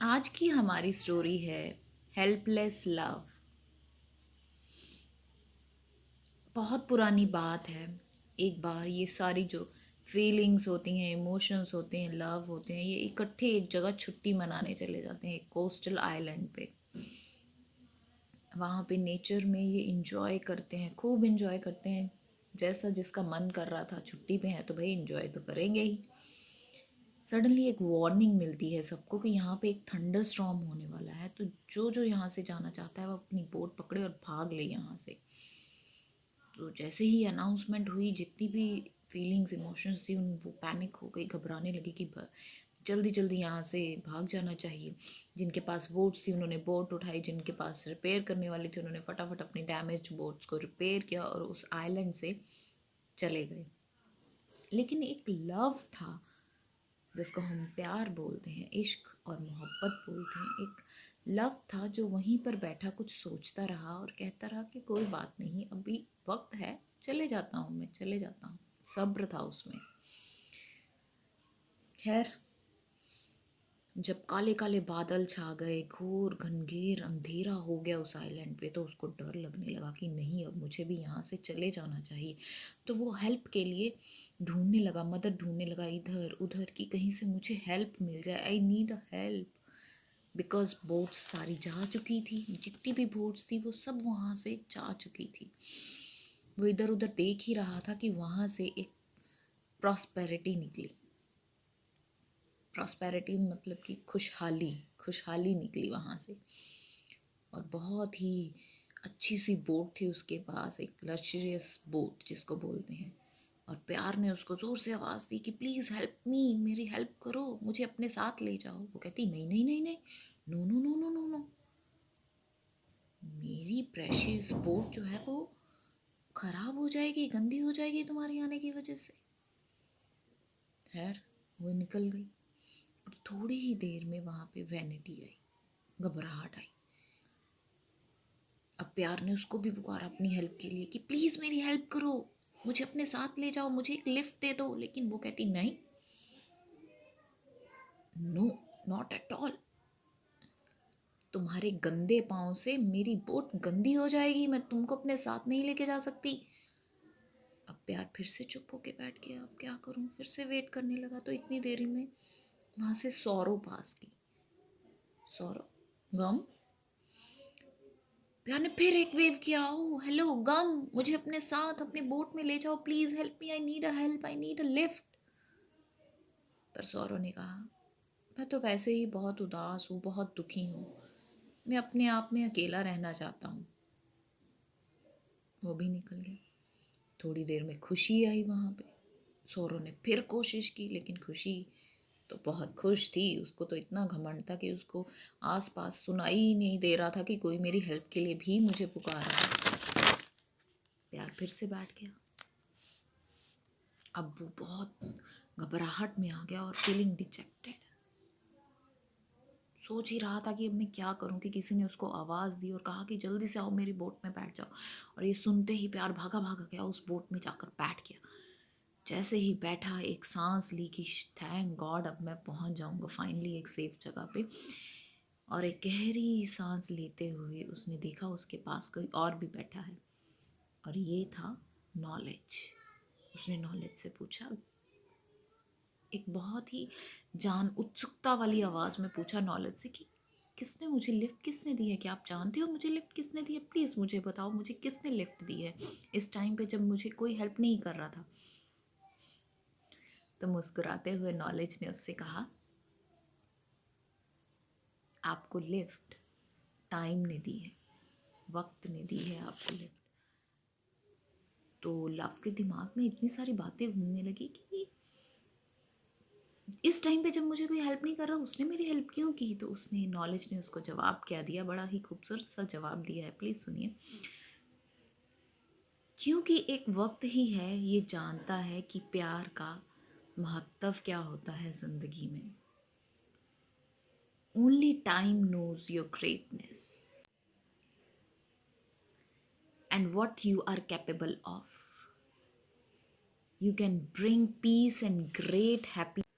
आज की हमारी स्टोरी है हेल्पलेस लव। बहुत पुरानी बात है। एक बार ये सारी जो फीलिंग्स होती हैं, इमोशंस होते हैं, लव होते हैं, ये इकट्ठे एक जगह छुट्टी मनाने चले जाते हैं, एक कोस्टल आइलैंड पे। वहाँ पे नेचर में ये इंजॉय करते हैं, खूब इंजॉय करते हैं। जैसा जिसका मन कर रहा था, छुट्टी पे हैं तो भाई इंजॉय तो करेंगे ही। सडनली एक वार्निंग मिलती है सबको कि यहाँ पे एक थंडर स्टॉर्म होने वाला है, तो जो जो यहाँ से जाना चाहता है वो अपनी बोट पकड़े और भाग ले यहाँ से। तो जैसे ही अनाउंसमेंट हुई, जितनी भी फीलिंग्स इमोशंस थी उन वो पैनिक हो गई, घबराने लगी कि जल्दी जल्दी यहाँ से भाग जाना चाहिए। जिनके पास बोट्स थी उन्होंने बोट उठाई, जिनके पास रिपेयर करने वाली थी उन्होंने फटाफट अपनी डैमेज बोट्स को रिपेयर किया और उस आइलैंड से चले गए। लेकिन एक लव था जिसको हम प्यार बोलते हैं, इश्क और मोहब्बत बोलते हैं। एक लव था जो वहीं पर बैठा कुछ सोचता रहा और कहता रहा कि कोई बात नहीं, अभी वक्त है, चले जाता हूँ, मैं चले जाता हूँ। सब्र था उसमें। खैर, जब काले काले बादल छा गए, घोर घनघेर अंधेरा हो गया उस आइलैंड पे, तो उसको डर लगने लगा कि नहीं, अब मुझे भी यहाँ से चले जाना चाहिए। तो वो हेल्प के लिए ढूंढने लगा, मदद ढूंढने लगा इधर उधर कि कहीं से मुझे हेल्प मिल जाए। I need a help. Because boats सारी जा चुकी थी, जितनी भी बोट्स थी वो सब वहाँ से जा चुकी थी। वो इधर उधर देख ही रहा था कि वहाँ से एक प्रॉस्पेरिटी निकली। प्रॉस्पेरिटी मतलब कि खुशहाली, खुशहाली निकली वहाँ से। और बहुत ही अच्छी सी बोट थी उसके पास, एक लग्जरियस बोट जिसको बोलते हैं। और प्यार ने उसको ज़ोर से आवाज़ दी कि प्लीज़ हेल्प मी, मेरी हेल्प करो, मुझे अपने साथ ले जाओ। वो कहती नहीं नहीं नहीं नहीं, no no no no no no, मेरी प्रेशियस बोट जो है वो ख़राब हो जाएगी, गंदी हो जाएगी तुम्हारे आने की वजह से। खैर, वो निकल गई और थोड़ी ही देर में वहाँ पे वैनिटी आई, घबराहट आई। अब प्यार ने उसको भी पुकारा अपनी हेल्प के लिए कि प्लीज़ मेरी हेल्प करो, मुझे अपने साथ ले जाओ, मुझे एक लिफ्ट दे दो। लेकिन वो कहती नहीं, नो, नॉट एट ऑल, तुम्हारे गंदे पाँव से मेरी बोट गंदी हो जाएगी, मैं तुमको अपने साथ नहीं लेके जा सकती। अब प्यार फिर से चुप होके बैठ गया। अब क्या करूं, फिर से वेट करने लगा। तो इतनी देरी में वहाँ से सौरव पास की। सौरव, गम। प्यार ने फिर एक वेव किया, ओ हेलो गम, मुझे अपने साथ अपने बोट में ले जाओ, please help me, I need a help, I need a lift. पर सौरव ने कहा, मैं तो वैसे ही बहुत उदास हूँ, बहुत दुखी हूँ, मैं अपने आप में अकेला रहना चाहता हूँ। वो भी निकल गया। थोड़ी देर में खुशी आई वहाँ पे। सौरव ने फिर कोशिश की, लेकिन खुशी तो बहुत खुश थी। उसको तो इतना घमंड था कि उसको आसपास सुनाई ही नहीं दे रहा था कि कोई मेरी हेल्प के लिए भी मुझे पुकार रहा है। प्यार फिर से बैठ गया। अब वो बहुत घबराहट में आ गया और फीलिंग डिजेक्टेड। सोच ही रहा था कि अब मैं क्या करूं कि किसी ने उसको आवाज़ दी और कहा कि जल्दी से आओ, मेरी बोट में बैठ जाओ। और ये सुनते ही प्यार भागा भागा गया, उस बोट में जाकर बैठ गया। जैसे ही बैठा, एक सांस ली कि थैंक गॉड अब मैं पहुंच जाऊंगा फाइनली एक सेफ जगह पे। और एक गहरी सांस लेते हुए उसने देखा उसके पास कोई और भी बैठा है, और ये था नॉलेज। उसने नॉलेज से पूछा, एक बहुत ही जान उत्सुकता वाली आवाज़ में पूछा नॉलेज से कि किसने मुझे लिफ्ट किसने दी है, क्या आप जानते हो मुझे लिफ्ट किसने दी है, प्लीज़ मुझे बताओ, मुझे किसने लिफ्ट दी है इस टाइम पे जब मुझे कोई हेल्प नहीं कर रहा था। तो मुस्कुराते हुए नॉलेज ने उससे कहा, आपको लिफ्ट टाइम ने दी है, वक्त ने दी है आपको लिफ्ट। तो लव के दिमाग में इतनी सारी बातें घूमने लगी कि इस टाइम पे जब मुझे कोई हेल्प नहीं कर रहा, उसने मेरी हेल्प क्यों की। तो उसने, नॉलेज ने उसको जवाब क्या दिया, बड़ा ही खूबसूरत सा जवाब दिया है, प्लीज़ सुनिए। क्योंकि एक वक्त ही है ये जानता है कि प्यार का महत्व क्या होता है ज़िंदगी में। Only time knows your greatness and what you are capable of. You can bring peace and great happiness.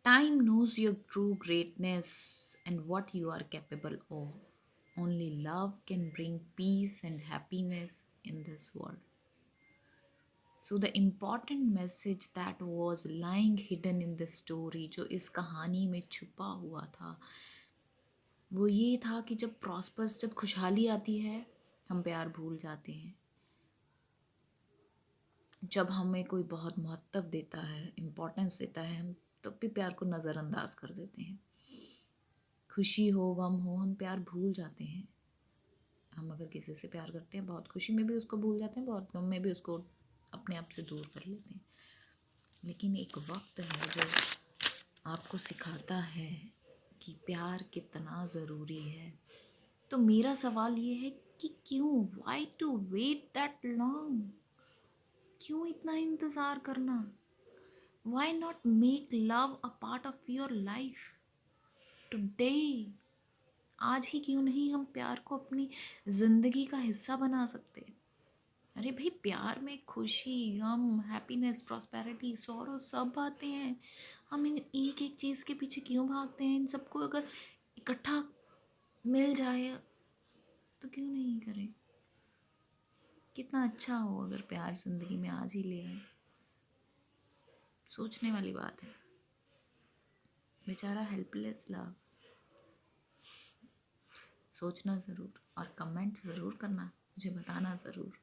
Time knows your true greatness and what you are capable of. Only love can bring peace and happiness in this world. So the important message that was lying hidden in this story, जो इस कहानी में छुपा हुआ था, वो ये था कि जब खुशहाली आती है, हम प्यार भूल जाते हैं। जब हमें कोई बहुत महत्व देता है, इम्पोर्टेंस देता है, हम तब भी प्यार को नज़रअंदाज कर देते हैं। खुशी हो, गम हो, हम प्यार भूल जाते हैं। हम अगर किसी से प्यार करते हैं, बहुत खुशी में भी उसको भूल जाते हैं, बहुत गम में भी उसको अपने आप से दूर कर लेते हैं। लेकिन एक वक्त है जो आपको सिखाता है कि प्यार कितना ज़रूरी है। तो मेरा सवाल ये है कि क्यों, why to wait that long? क्यों इतना इंतज़ार करना? Why not make love a part of your life today? आज ही क्यों नहीं हम प्यार को अपनी ज़िंदगी का हिस्सा बना सकते? अरे भाई, प्यार में खुशी, गम, हैप्पीनेस, प्रॉस्पेरिटी, सॉरो सब आते हैं। हम इन एक एक चीज़ के पीछे क्यों भागते हैं? इन सबको अगर इकट्ठा मिल जाए तो क्यों नहीं करें? कितना अच्छा हो अगर प्यार ज़िंदगी में आज ही ले आए। सोचने वाली बात है। बेचारा हेल्पलेस लव। सोचना ज़रूर और कमेंट ज़रूर करना, मुझे बताना ज़रूर।